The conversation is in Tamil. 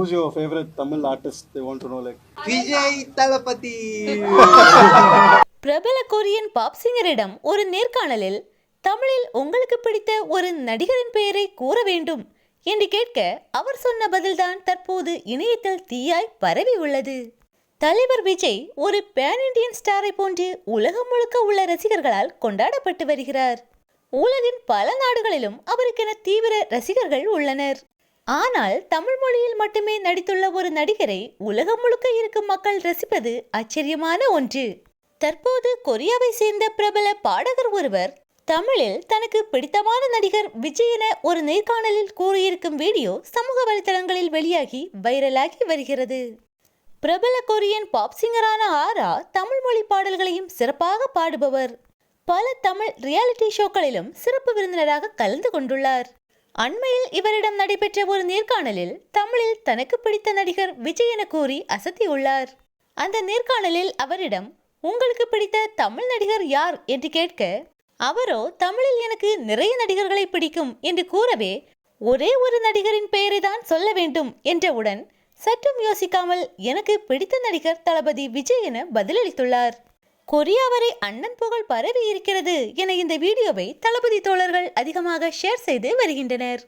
who's your favorite Tamil artist? They want to know like Vijay தளபதி. பிரபல கொரியன் பாப் சிங்கரிடம் ஒரு நேர்காணலில் தமிழில் உங்களுக்கு பிடித்த ஒரு நடிகரின் பெயரை கூற வேண்டும் என்று கேட்க அவர் சொன்ன பதில்தான் தற்போது இணையத்தில் தீயாய் பரவி உள்ளது. தலைவர் விஜய் ஒரு பேன் இண்டியன் ஸ்டாரை போன்று உலகம் முழுக்க உள்ள ரசிகர்களால் கொண்டாடப்பட்டு வருகிறார். உலகின் பல நாடுகளிலும் அவருக்கென தீவிர ரசிகர்கள் உள்ளனர். ஆனால் தமிழ் மொழியில் மட்டுமே நடித்துள்ள ஒரு நடிகரை உலகம் முழுக்க இருக்கும் மக்கள் ரசிப்பது ஆச்சரியமான ஒன்று. தற்போது கொரியாவை சேர்ந்த பிரபல பாடகர் ஒருவர் தமிழில் தனக்கு பிடித்தமான நடிகர் விஜய் என ஒரு நேர்காணலில் கூறியிருக்கும் வீடியோ சமூக வலைதளங்களில் வெளியாகி வைரலாகி வருகிறது. பிரபல கொரியன் பாப் சிங்கரான ஆரா தமிழ் மொழி பாடல்களையும் சிறப்பாக பாடுபவர். பல தமிழ் ரியாலிட்டி ஷோக்களிலும் சிறப்பு விருந்தினராக கலந்து கொண்டுள்ளார். அண்மையில் இவரிடம் நடைபெற்ற ஒரு நேர்காணலில் தமிழில் தனக்கு பிடித்த நடிகர் விஜய் என கூறி அசத்தியுள்ளார். அந்த நேர்காணலில் அவரிடம் உங்களுக்கு பிடித்த தமிழ் நடிகர் யார் என்று கேட்க அவரோ தமிழில் எனக்கு நிறைய நடிகர்களை பிடிக்கும் என்று கூறவே ஒரே ஒரு நடிகரின் பெயரை தான் சொல்ல வேண்டும் என்றவுடன் சற்றும் யோசிக்காமல் எனக்கு பிடித்த நடிகர் தளபதி விஜய் என பதிலளித்துள்ளார். கொரியா வரை அண்ணன் புகழ் பரவி இருக்கிறது என இந்த வீடியோவை தளபதி தோழர்கள் அதிகமாக ஷேர் செய்து வருகின்றனர்.